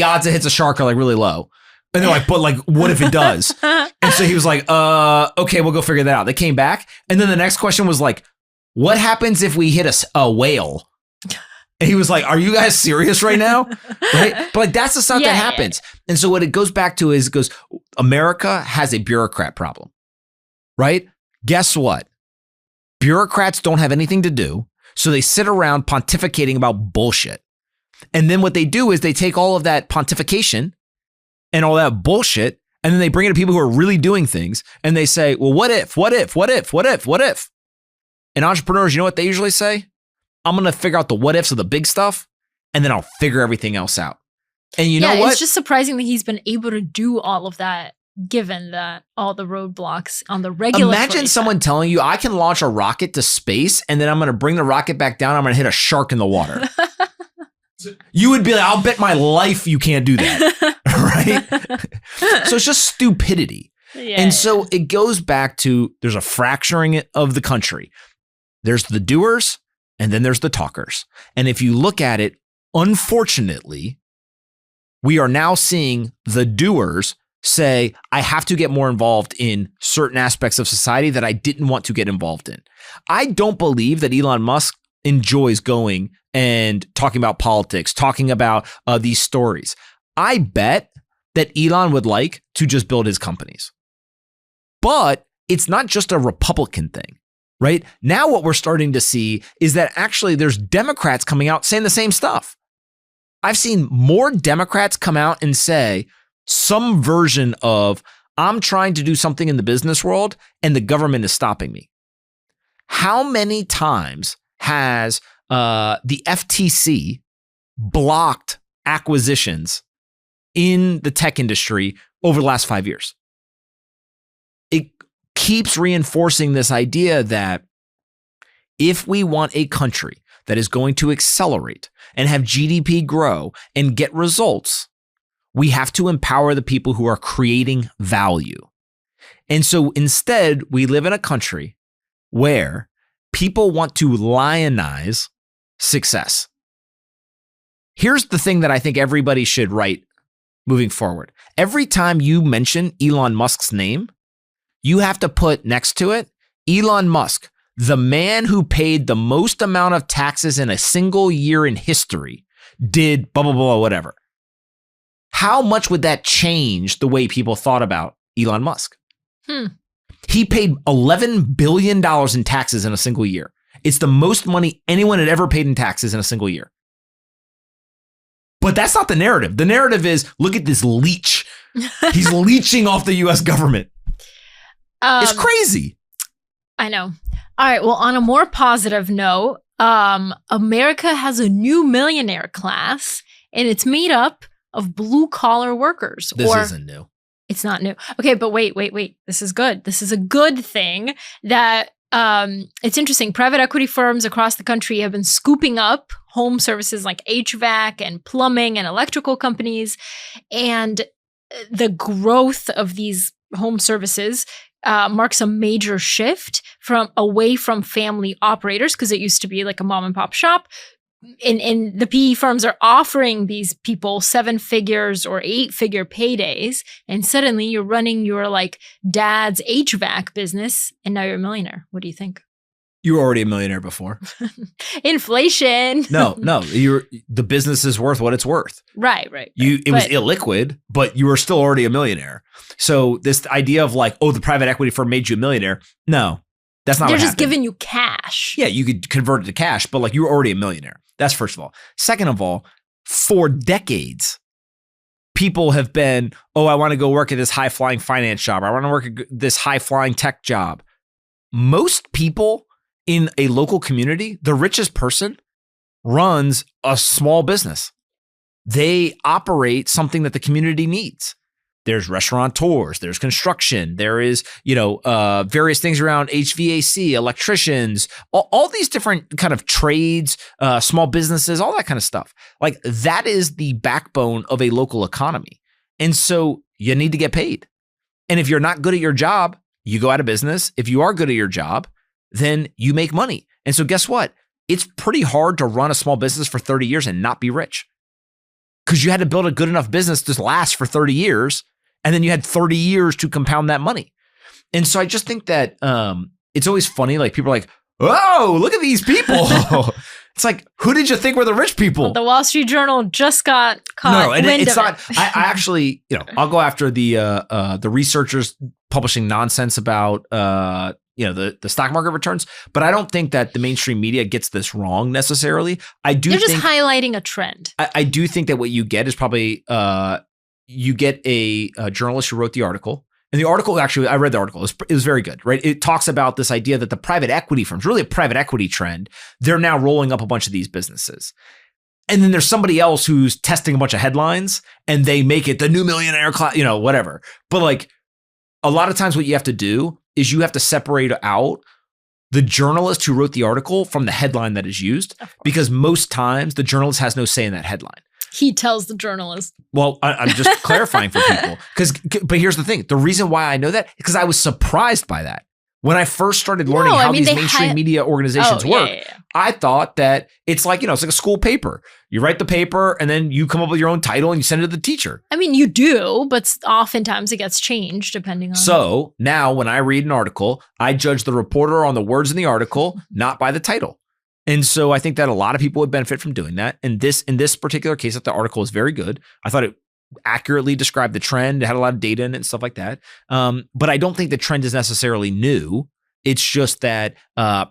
odds it hits a shark are like really low. And they're like, but like, what if it does? And so he was like, okay, we'll go figure that out. They came back. And then the next question was like, what happens if we hit a whale? And he was like, are you guys serious right now? Right? But like, that's the stuff that happens. Yeah. And so what it goes back to is, America has a bureaucrat problem, right? Guess what? Bureaucrats don't have anything to do. So they sit around pontificating about bullshit. And then what they do is they take all of that pontification and all that bullshit, and then they bring it to people who are really doing things. And they say, well, what if? And entrepreneurs, you know what they usually say? I'm going to figure out the what ifs of the big stuff, and then I'll figure everything else out. And you know what? It's just surprising that he's been able to do all of that, given that all the roadblocks on the regulatory Imagine someone telling you, I can launch a rocket to space, and then I'm going to bring the rocket back down. I'm going to hit a shark in the water. You would be like, I'll bet my life you can't do that. Right? So it's just stupidity. Yeah. And so it goes back to, there's a fracturing of the country. There's the doers, and then there's the talkers. And if you look at it, unfortunately, we are now seeing the doers say, I have to get more involved in certain aspects of society that I didn't want to get involved in. I don't believe that Elon Musk enjoys going and talking about politics, talking about these stories. I bet that Elon would like to just build his companies. But it's not just a Republican thing. Right? Now what we're starting to see is that actually there's Democrats coming out saying the same stuff. I've seen more Democrats come out and say some version of, I'm trying to do something in the business world and the government is stopping me. How many times has the FTC blocked acquisitions in the tech industry over the last 5 years? Keeps reinforcing this idea that if we want a country that is going to accelerate and have GDP grow and get results, we have to empower the people who are creating value. And so instead, we live in a country where people want to lionize success. Here's the thing that I think everybody should write moving forward. Every time you mention Elon Musk's name, you have to put next to it, Elon Musk, the man who paid the most amount of taxes in a single year in history, did blah, blah, blah, whatever. How much would that change the way people thought about Elon Musk? He paid $11 billion in taxes in a single year. It's the most money anyone had ever paid in taxes in a single year. But that's not the narrative. The narrative is, look at this leech. He's leeching off the US government. It's crazy. I know. All right. Well, on a more positive note, America has a new millionaire class, and it's made up of blue collar workers. This isn't new. It's not new. Okay, but wait. This is good. This is a good thing that it's interesting. Private equity firms across the country have been scooping up home services like HVAC and plumbing and electrical companies, and the growth of these home services marks a major shift away from family operators, because it used to be like a mom and pop shop. And the PE firms are offering these people 7 figures or 8-figure paydays, and suddenly you're running your like dad's HVAC business, and now you're a millionaire. What do you think? You were already a millionaire before. Inflation. No, the business is worth what it's worth. Right. It was illiquid, but you were still already a millionaire. So this idea of like, oh, the private equity firm made you a millionaire. No, that's not They're what just happened. giving you cash. Yeah, you could convert it to cash, but like you were already a millionaire. That's first of all. Second of all, for decades, people have been, oh, I want to go work at this high-flying finance job. I want to work at this high-flying tech job. Most people in a local community, the richest person runs a small business. They operate something that the community needs. There's restaurateurs, there's construction, there is, various things around HVAC, electricians, all these different kind of trades, small businesses, all that kind of stuff. Like that is the backbone of a local economy. And so you need to get paid. And if you're not good at your job, you go out of business. If you are good at your job, then you make money. And so guess what? It's pretty hard to run a small business for 30 years and not be rich, because you had to build a good enough business to last for 30 years. And then you had 30 years to compound that money. And so I just think that it's always funny. Like people are like, oh, look at these people. It's like, who did you think were the rich people? Well, the Wall Street Journal just got caught. No, and it's not. I actually, I'll go after the researchers publishing nonsense about the stock market returns, but I don't think that the mainstream media gets this wrong necessarily. They're just highlighting a trend. I do think that what you get is probably you get a journalist who wrote the article. And the article, actually, I read the article. It was very good, right? It talks about this idea that the private equity firms, really a private equity trend, they're now rolling up a bunch of these businesses. And then there's somebody else who's testing a bunch of headlines and they make it the new millionaire class, whatever. But like a lot of times what you have to do is you have to separate out the journalist who wrote the article from the headline that is used, because most times the journalist has no say in that headline. He tells the journalist. Well, I'm just clarifying for people. But here's the thing. The reason why I know that is because I was surprised by that. When I first started learning how these mainstream media organizations work, I thought that it's like, it's like a school paper. You write the paper and then you come up with your own title and you send it to the teacher. I mean, you do, but oftentimes it gets changed depending on. So now when I read an article, I judge the reporter on the words in the article, not by the title. And so I think that a lot of people would benefit from doing that. And in this particular case, that the article is very good. I thought it accurately described the trend. It had a lot of data in it and stuff like that. But I don't think the trend is necessarily new. It's just that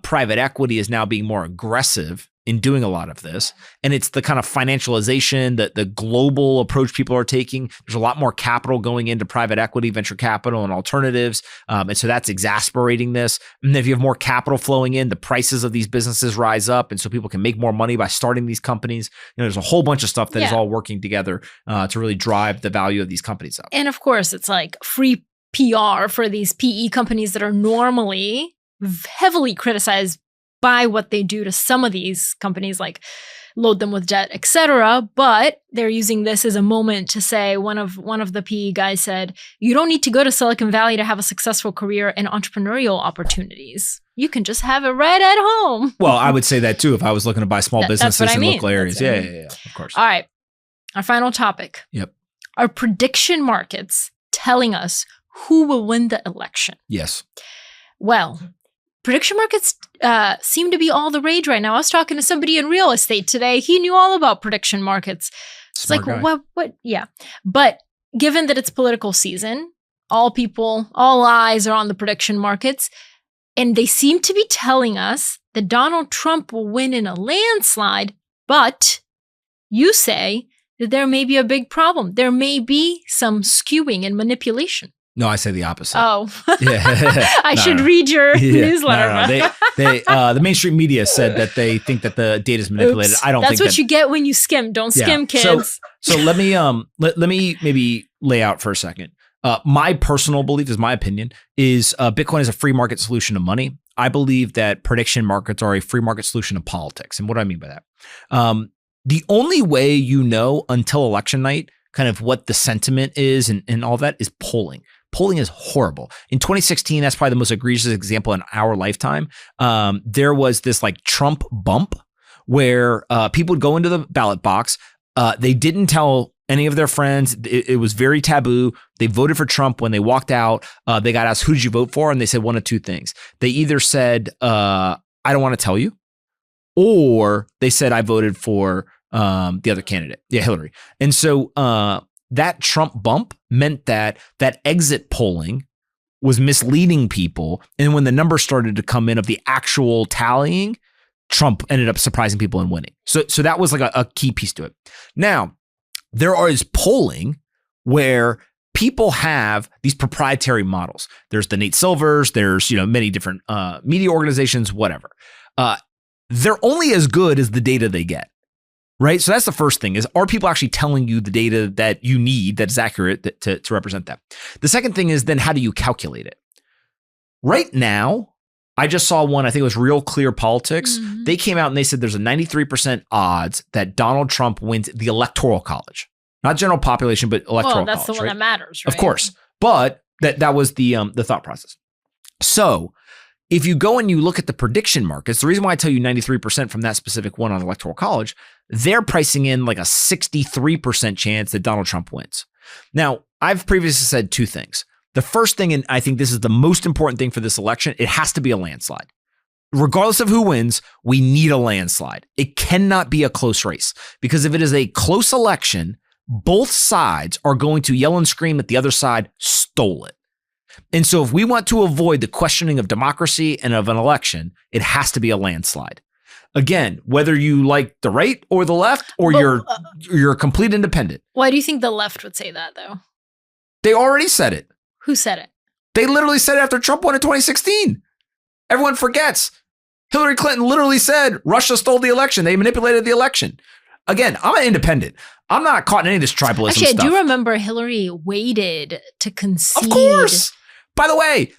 private equity is now being more aggressive in doing a lot of this. And it's the kind of financialization, that the global approach people are taking. There's a lot more capital going into private equity, venture capital, and alternatives. And so that's exasperating this. And if you have more capital flowing in, the prices of these businesses rise up. And so people can make more money by starting these companies. There's a whole bunch of stuff that is all working together to really drive the value of these companies up. And of course, it's like free PR for these PE companies that are normally heavily criticized by what they do to some of these companies, like load them with debt, etc. But they're using this as a moment to say, one of the PE guys said, you don't need to go to Silicon Valley to have a successful career and entrepreneurial opportunities. You can just have it right at home. Well, I would say that too if I was looking to buy small businesses in local areas. Yeah, of course. All right. Our final topic. Yep. Are prediction markets telling us who will win the election? Yes. Well, prediction markets seem to be all the rage right now. I was talking to somebody in real estate today. He knew all about prediction markets. It's like, what? Yeah. But given that it's political season, all eyes are on the prediction markets. And they seem to be telling us that Donald Trump will win in a landslide. But you say that there may be a big problem. There may be some skewing and manipulation. No, I say the opposite. Oh, yeah. I should read your newsletter. The mainstream media said that they think that the data is manipulated. Oops. I don't. That's what you get when you skim. Don't skim, kids. So let me let me maybe lay out for a second. My personal belief, is my opinion, is Bitcoin is a free market solution to money. I believe that prediction markets are a free market solution to politics. And what do I mean by that? The only way until election night, kind of what the sentiment is and all that is polling. Polling is horrible. In 2016, that's probably the most egregious example in our lifetime. There was this like Trump bump where people would go into the ballot box. They didn't tell any of their friends. It was very taboo. They voted for Trump. When they walked out, they got asked, who did you vote for? And they said one of two things. They either said, I don't want to tell you, or they said, I voted for the other candidate. Yeah, Hillary. And so that Trump bump meant that exit polling was misleading people. And when the numbers started to come in of the actual tallying, Trump ended up surprising people and winning. So that was like a key piece to it. Now, there is polling where people have these proprietary models. There's the Nate Silvers, there's many different media organizations, whatever. They're only as good as the data they get, right? So that's the first thing is, are people actually telling you the data that you need that is accurate to represent that? The second thing is then how do you calculate it? Right now, I just saw one, I think it was Real Clear Politics. Mm-hmm. They came out and they said there's a 93% odds that Donald Trump wins the Electoral College. Not general population, but Electoral College. Well, that's the one that matters, right? Of course. But that was the thought process. So if you go and you look at the prediction markets, the reason why I tell you 93% from that specific one on Electoral College, they're pricing in like a 63% chance that Donald Trump wins. Now, I've previously said two things. The first thing, and I think this is the most important thing for this election, it has to be a landslide. Regardless of who wins, we need a landslide. It cannot be a close race, because if it is a close election, both sides are going to yell and scream that the other side stole it. And so if we want to avoid the questioning of democracy and of an election, it has to be a landslide. Again, whether you like the right or the left, or you're a complete independent. Why do you think the left would say that, though? They already said it. Who said it? They literally said it after Trump won in 2016. Everyone forgets. Hillary Clinton literally said Russia stole the election. They manipulated the election. Again, I'm an independent. I'm not caught in any of this tribalism stuff. Actually, I do remember Hillary waited to concede. Of course. By the way,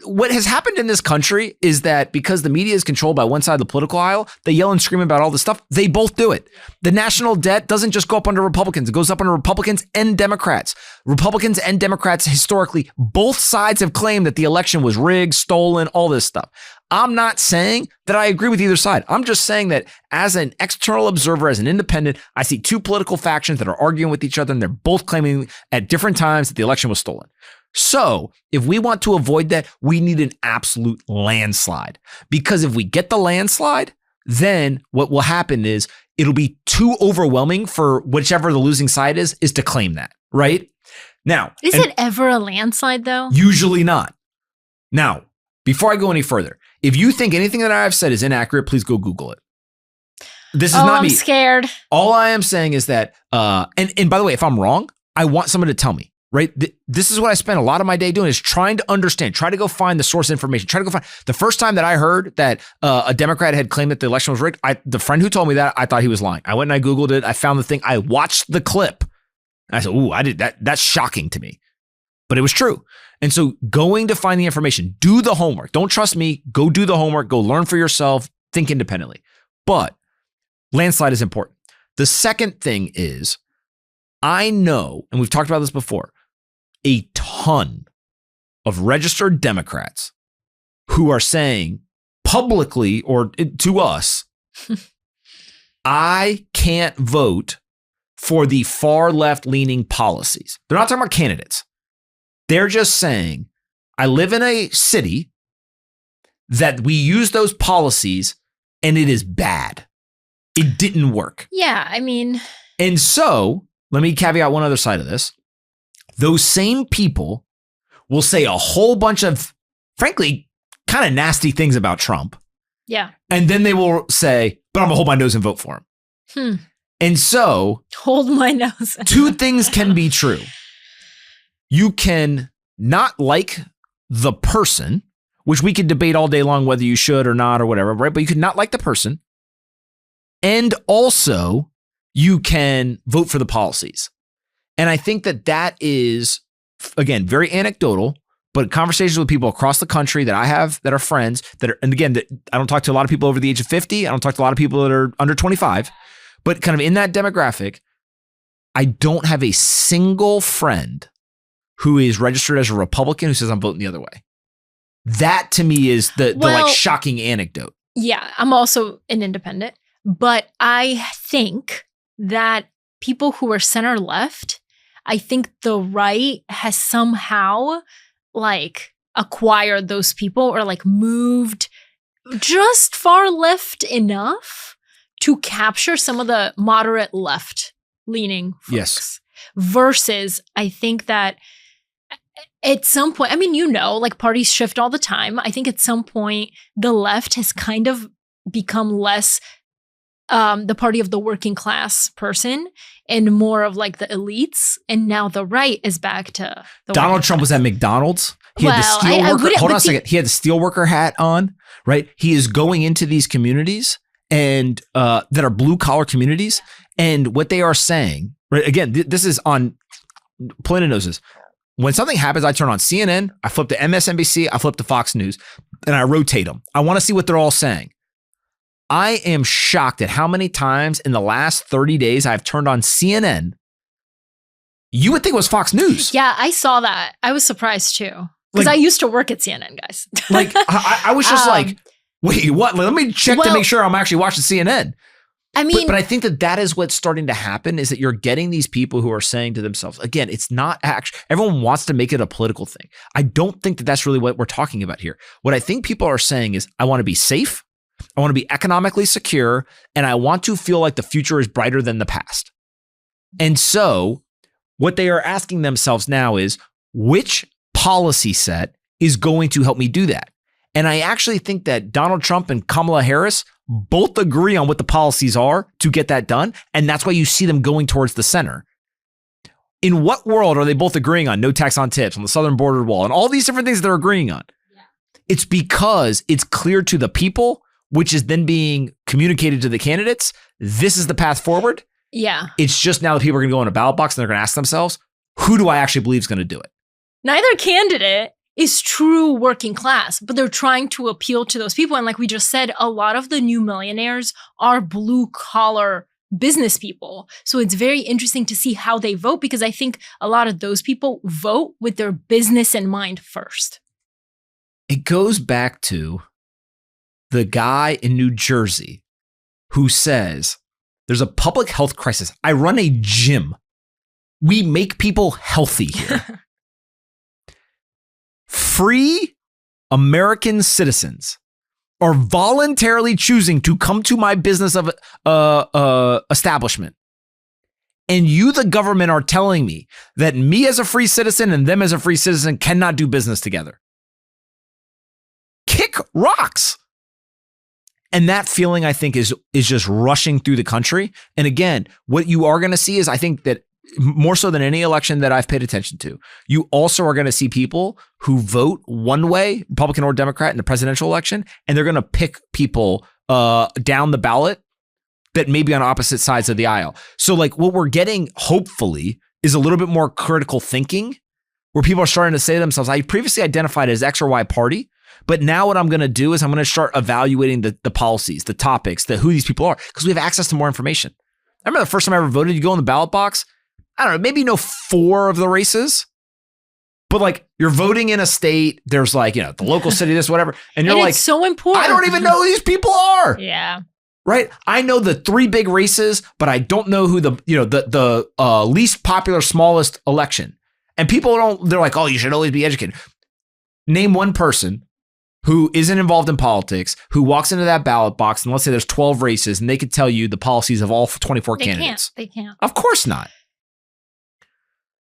what has happened in this country is that because the media is controlled by one side of the political aisle, they yell and scream about all this stuff. They both do it. The national debt doesn't just go up under Republicans. It goes up under Republicans and Democrats. Republicans and Democrats, historically, both sides have claimed that the election was rigged, stolen, all this stuff. I'm not saying that I agree with either side. I'm just saying that as an external observer, as an independent, I see two political factions that are arguing with each other, and they're both claiming at different times that the election was stolen. So if we want to avoid that, we need an absolute landslide, because if we get the landslide, then what will happen is it'll be too overwhelming for whichever the losing side is to claim that, right? Now, is it ever a landslide though? Usually not. Now, before I go any further, if you think anything that I've said is inaccurate, please go Google it. This is not me. I'm scared. All I am saying is that, and by the way, if I'm wrong, I want someone to tell me. Right? This is what I spend a lot of my day doing, is trying to understand, try to go find the source information, try to go find. The first time that I heard that a Democrat had claimed that the election was rigged, the friend who told me that, I thought he was lying. I went and I Googled it. I found the thing. I watched the clip. I said, ooh, I did that. That's shocking to me. But it was true. And so going to find the information, do the homework. Don't trust me. Go do the homework. Go learn for yourself. Think independently. But landslide is important. The second thing is, I know, and we've talked about this before, a ton of registered Democrats who are saying publicly or to us, I can't vote for the far left leaning policies. They're not talking about candidates. They're just saying, I live in a city that we use those policies and it is bad. It didn't work. Yeah, I mean. And so let me caveat one other side of this. Those same people will say a whole bunch of, frankly, kind of nasty things about Trump. Yeah. And then they will say, but I'm going to hold my nose and vote for him. And so. Hold my nose. Two things can be true. You can not like the person, which we could debate all day long whether you should or not or whatever, right? But you could not like the person. And also, you can vote for the policies. And I think that is, again, very anecdotal, but conversations with people across the country that I have that are friends that are, and again, I don't talk to a lot of people over the age of 50. I don't talk to a lot of people that are under 25, but kind of in that demographic, I don't have a single friend who is registered as a Republican who says I'm voting the other way. That to me is the like shocking anecdote. Yeah, I'm also an independent, but I think that people who are center left, I think the right has somehow like acquired those people or like moved just far left enough to capture some of the moderate left leaning folks. Yes. Versus I think that at some point, I mean, like parties shift all the time. I think at some point the left has kind of become less the party of the working class person and more of like the elites. And now the right is back to the Donald Trump was at McDonald's. He had the steelworker. Hold on a second. He had the steelworker hat on, right? He is going into these communities and that are blue collar communities. And what they are saying, right? Again, this is on Polina knows this. When something happens, I turn on CNN, I flip to MSNBC, I flip to Fox News, and I rotate them. I want to see what they're all saying. I am shocked at how many times in the last 30 days I've turned on CNN. You would think it was Fox News. Yeah, I saw that. I was surprised too. Because I used to work at CNN, guys. Like, I was just like, wait, what? Let me check to make sure I'm actually watching CNN. I mean, but I think that is what's starting to happen is that you're getting these people who are saying to themselves, again, it's not actually, everyone wants to make it a political thing. I don't think that that's really what we're talking about here. What I think people are saying is, I want to be safe, I want to be economically secure, and I want to feel like the future is brighter than the past. And so what they are asking themselves now is, which policy set is going to help me do that? And I actually think that Donald Trump and Kamala Harris both agree on what the policies are to get that done. And that's why you see them going towards the center. In what world are they both agreeing on no tax on tips, on the southern border wall, and all these different things they're agreeing on? Yeah. It's because it's clear to the people, which is then being communicated to the candidates. This is the path forward. Yeah. It's just now that people are going to go in a ballot box and they're going to ask themselves, who do I actually believe is going to do it? Neither candidate is true working class, but they're trying to appeal to those people. And like we just said, a lot of the new millionaires are blue collar business people. So it's very interesting to see how they vote, because I think a lot of those people vote with their business in mind first. It goes back to the guy in New Jersey who says, there's a public health crisis. I run a gym. We make people healthy here. Free American citizens are voluntarily choosing to come to my business of establishment. And you, the government, are telling me that me as a free citizen and them as a free citizen cannot do business together. Kick rocks. And that feeling, I think, is just rushing through the country. And again, what you are going to see is, I think that more so than any election that I've paid attention to, you also are going to see people who vote one way, Republican or Democrat, in the presidential election, and they're going to pick people down the ballot that may be on opposite sides of the aisle. So like what we're getting, hopefully, is a little bit more critical thinking, where people are starting to say to themselves, I previously identified as X or Y party, but now what I'm going to do is I'm going to start evaluating the policies, the topics, who these people are, because we have access to more information. I remember the first time I ever voted, you go in the ballot box, I don't know, maybe you know 4 of the races, but like you're voting in a state, there's like, the local city, this, whatever. And you're like, it's so important. I don't even know who these people are. Yeah. Right. I know the 3 big races, but I don't know who the least popular, smallest election. And people they're like, oh, you should always be educated. Name one person who isn't involved in politics, who walks into that ballot box, and let's say there's 12 races, and they could tell you the policies of all 24 candidates. They can't. Of course not.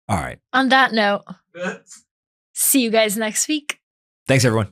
All right. On that note, see you guys next week. Thanks, everyone.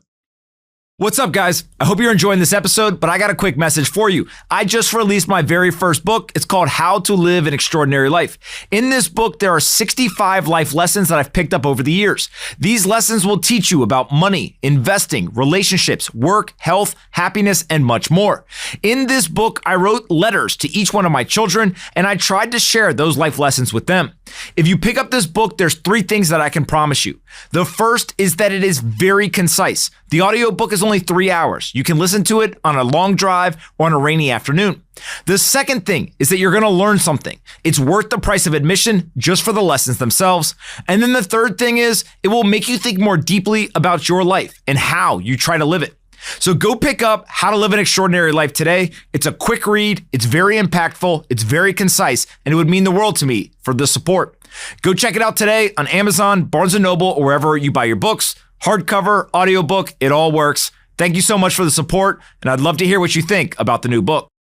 What's up, guys? I hope you're enjoying this episode, but I got a quick message for you. I just released my very first book. It's called How to Live an Extraordinary Life. In this book, there are 65 life lessons that I've picked up over the years. These lessons will teach you about money, investing, relationships, work, health, happiness, and much more. In this book, I wrote letters to each one of my children, and I tried to share those life lessons with them. If you pick up this book, there's 3 things that I can promise you. The first is that it is very concise. The audiobook is is only 3 hours. You can listen to it on a long drive or on a rainy afternoon. The second thing is that you're going to learn something. It's worth the price of admission just for the lessons themselves. And then the third thing is it will make you think more deeply about your life and how you try to live it. So go pick up How to Live an Extraordinary Life today. It's a quick read. It's very impactful. It's very concise, and it would mean the world to me for the support. Go check it out today on Amazon, Barnes & Noble, or wherever you buy your books. Hardcover, audiobook, it all works. Thank you so much for the support, and I'd love to hear what you think about the new book.